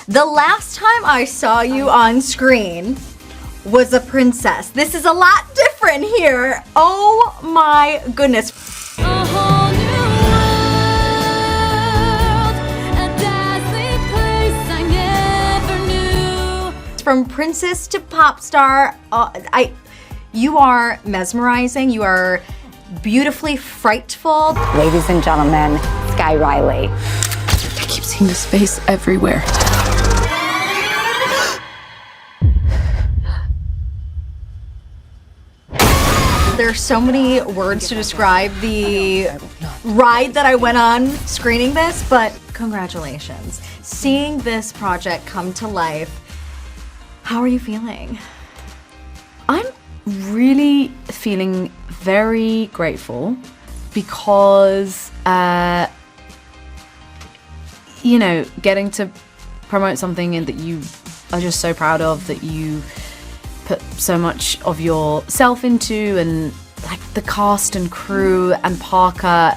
The last time I saw you on screen was a princess. This is a lot different here. Oh my goodness. A whole new world, a dazzling place I never knew. From princess to pop star, you are mesmerizing. You are beautifully frightful. Ladies and gentlemen, Sky Riley. I keep seeing this face everywhere. There are so many words to describe the ride that I went on screening this, but congratulations. Seeing this project come to life, how are you feeling? I'm really feeling very grateful because, getting to promote something that you are just so proud of, that you put so much of yourself into, and like the cast and crew and Parker,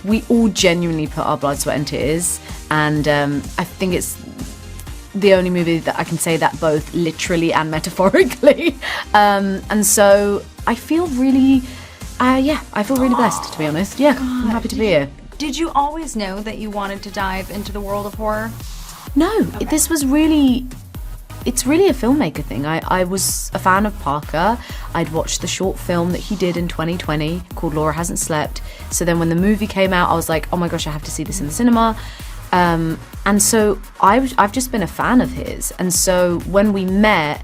we all genuinely put our blood, sweat and tears, and I think it's the only movie that I can say that both literally and metaphorically, and so I feel really blessed, to be honest. Yeah, I'm happy to be here. Did you always know that you wanted to dive into the world of horror? No, this was really... It's really a filmmaker thing. I was a fan of Parker. I'd watched the short film that he did in 2020 called Laura Hasn't Slept. So then when the movie came out, I was like, oh my gosh, I have to see this in the cinema. And so I've just been a fan of his. And so when we met,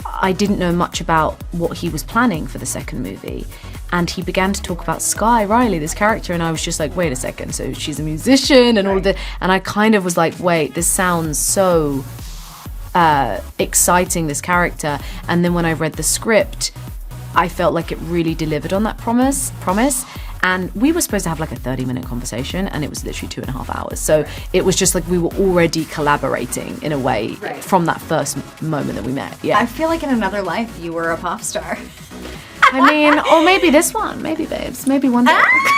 I didn't know much about what he was planning for the second movie. And he began to talk about Sky Riley, this character, and I was just like, wait a second, so she's a musician and all of that. And I kind of was like, wait, this sounds so exciting, this character. And then when I read the script, I felt like it really delivered on that promise. And we were supposed to have like a 30-minute conversation, and it was literally 2.5 hours. So it was just like we were already collaborating in a way from that first moment that we met. Yeah. I feel like in another life you were a pop star. I mean, or maybe this one, maybe babes, maybe one day.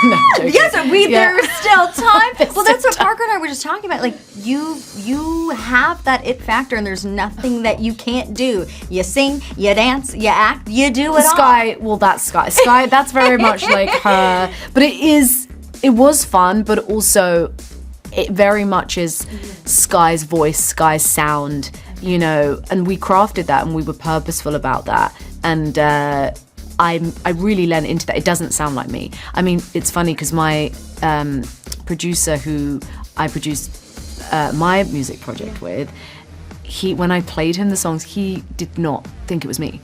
No, joking. Yes, there's still time. There's Well, that's still what Parker and I were just talking about. Like, you have that it factor, and there's nothing that you can't do. You sing, you dance, you act, you do it all. Sky, well, that's Sky. Sky, that's very much like her. But it was fun, but also it very much is Sky's voice, Sky's sound, and we crafted that, and we were purposeful about that. And I really lent into that. It doesn't sound like me. I mean, it's funny because my producer, who I produced my music project with, when I played him the songs, he did not think it was me.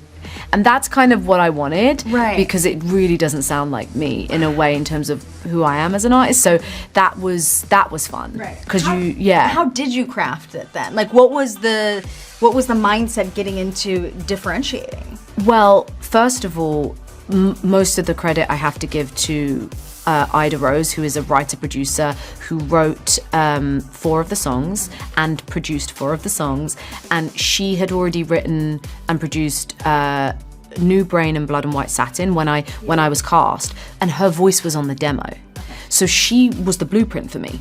And that's kind of what I wanted, right? Because it really doesn't sound like me in a way in terms of who I am as an artist. So that was fun, right? Because How did you craft it then? Like, what was the mindset getting into differentiating? Well, first of all, most of the credit I have to give to Ida Rose, who is a writer-producer who wrote 4 of the songs and produced 4 of the songs. And she had already written and produced New Brain and Blood and White Satin when I was cast. And her voice was on the demo. So she was the blueprint for me.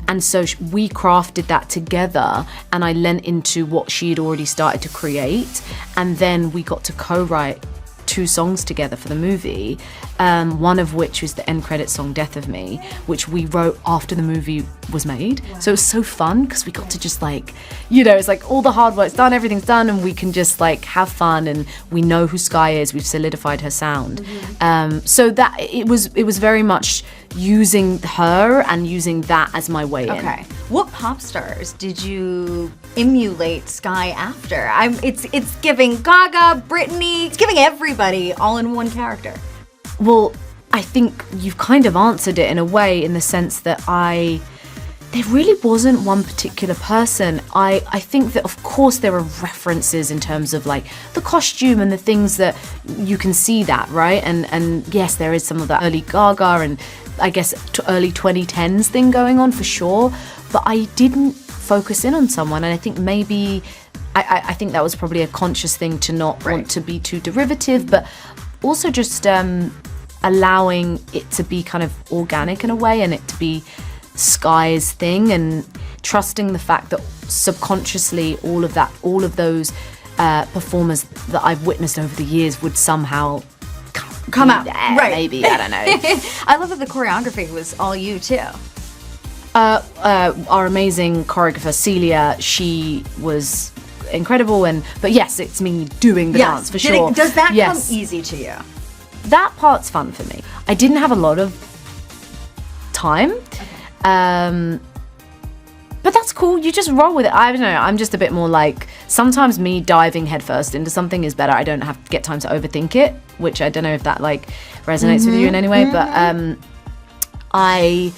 And so we crafted that together, and I lent into what she had already started to create. And then we got to co-write 2 songs together for the movie, one of which was the end credit song Death of Me, which we wrote after the movie was made. So it was so fun because we got to just it's like all the hard work's done, everything's done, and we can just have fun, and we know who Sky is, we've solidified her sound. So that it was very much using her and using that as my way in. Okay. What pop stars did you emulate Sky after? It's giving Gaga, Britney, it's giving everybody all in one character. Well, I think you've kind of answered it in a way, in the sense that there really wasn't one particular person. I think that of course there are references in terms of the costume and the things that you can see that, right? And yes, there is some of that early Gaga and I guess early 2010s thing going on for sure, but I didn't focus in on someone, and I think maybe I think that was probably a conscious thing to not want to be too derivative, but also just allowing it to be kind of organic in a way, and it to be Sky's thing, and trusting the fact that subconsciously all of those performers that I've witnessed over the years would somehow come out. Right. Maybe, I don't know. I love that the choreography was all you too. Our amazing choreographer Celia, she was incredible, but yes, it's me doing the dance for sure. Does that come easy to you? That part's fun for me. I didn't have a lot of time, but that's cool. You just roll with it. I don't know. I'm just a bit more like, sometimes me diving headfirst into something is better. I don't have to get time to overthink it, which I don't know if that like resonates with you in any way, but I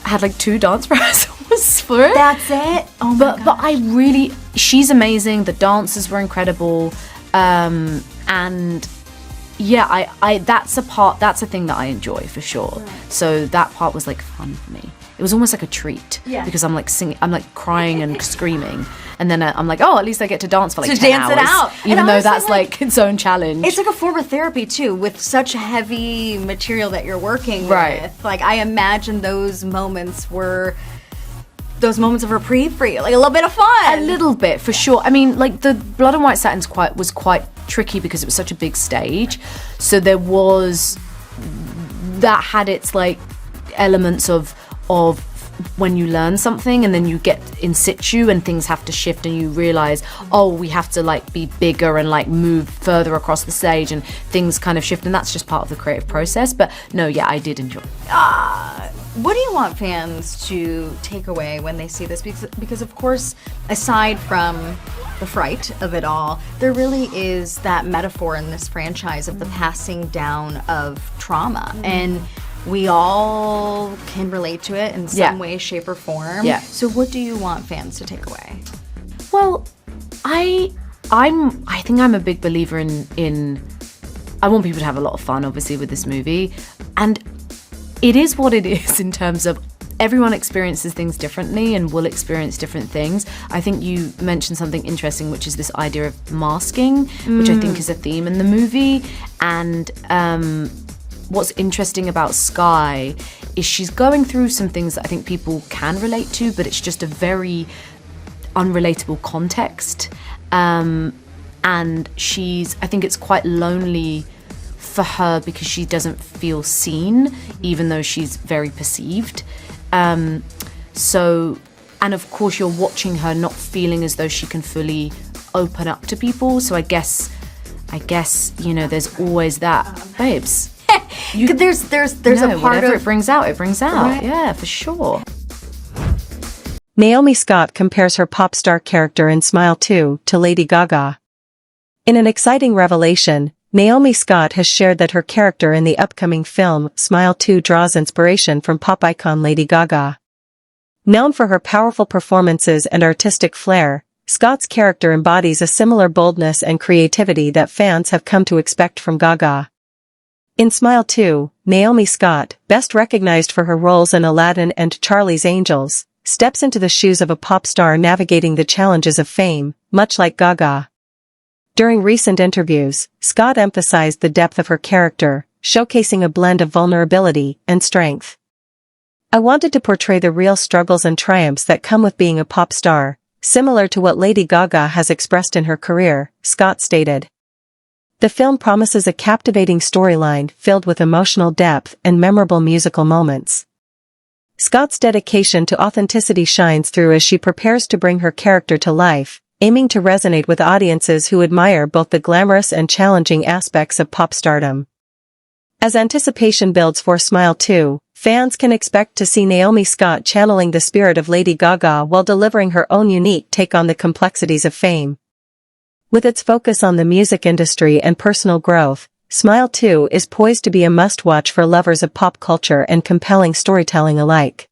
had like 2 dance rehearsals for it. That's it? Oh my gosh. But I really, she's amazing. The dancers were incredible. And yeah, that's a thing that I enjoy for sure. Right. So that part was like fun for me. It was almost like a treat because I'm like singing, I'm like crying and screaming, and then I'm like, oh, at least I get to dance for like 10 dance hours. It out, even though that's like its own challenge. It's like a form of therapy too, with such heavy material that you're working with. Like I imagine those moments of reprieve for you, like a little bit of fun. A little bit, for sure. I mean, like the Blood and White Satin's was quite tricky because it was such a big stage. So there was, that had its like elements of when you learn something and then you get in situ and things have to shift and you realize, oh, we have to like be bigger and like move further across the stage and things kind of shift, and that's just part of the creative process. But no, yeah, I did enjoy it. What do you want fans to take away when they see this? Because of course, aside from the fright of it all, there really is that metaphor in this franchise of the passing down of trauma. And we all can relate to it in some way, shape, or form. Yeah. So what do you want fans to take away? Well, I think I'm a big believer in I want people to have a lot of fun, obviously, with this movie. And it is what it is in terms of everyone experiences things differently and will experience different things. I think you mentioned something interesting, which is this idea of masking, which I think is a theme in the movie. And what's interesting about Sky is she's going through some things that I think people can relate to, but it's just a very unrelatable context. And I think it's quite lonely for her because she doesn't feel seen, even though she's very perceived. So, and of course you're watching her not feeling as though she can fully open up to people. So I guess, you know, there's always that, babes. There's a part of it brings out. Right. Yeah, for sure. Naomi Scott compares her pop star character in Smile 2 to Lady Gaga. In an exciting revelation, Naomi Scott has shared that her character in the upcoming film Smile 2 draws inspiration from pop icon Lady Gaga. Known for her powerful performances and artistic flair, Scott's character embodies a similar boldness and creativity that fans have come to expect from Gaga. In Smile 2, Naomi Scott, best recognized for her roles in Aladdin and Charlie's Angels, steps into the shoes of a pop star navigating the challenges of fame, much like Gaga. During recent interviews, Scott emphasized the depth of her character, showcasing a blend of vulnerability and strength. I wanted to portray the real struggles and triumphs that come with being a pop star, similar to what Lady Gaga has expressed in her career, Scott stated. The film promises a captivating storyline filled with emotional depth and memorable musical moments. Scott's dedication to authenticity shines through as she prepares to bring her character to life, aiming to resonate with audiences who admire both the glamorous and challenging aspects of pop stardom. As anticipation builds for Smile 2, fans can expect to see Naomi Scott channeling the spirit of Lady Gaga while delivering her own unique take on the complexities of fame. With its focus on the music industry and personal growth, Smile 2 is poised to be a must-watch for lovers of pop culture and compelling storytelling alike.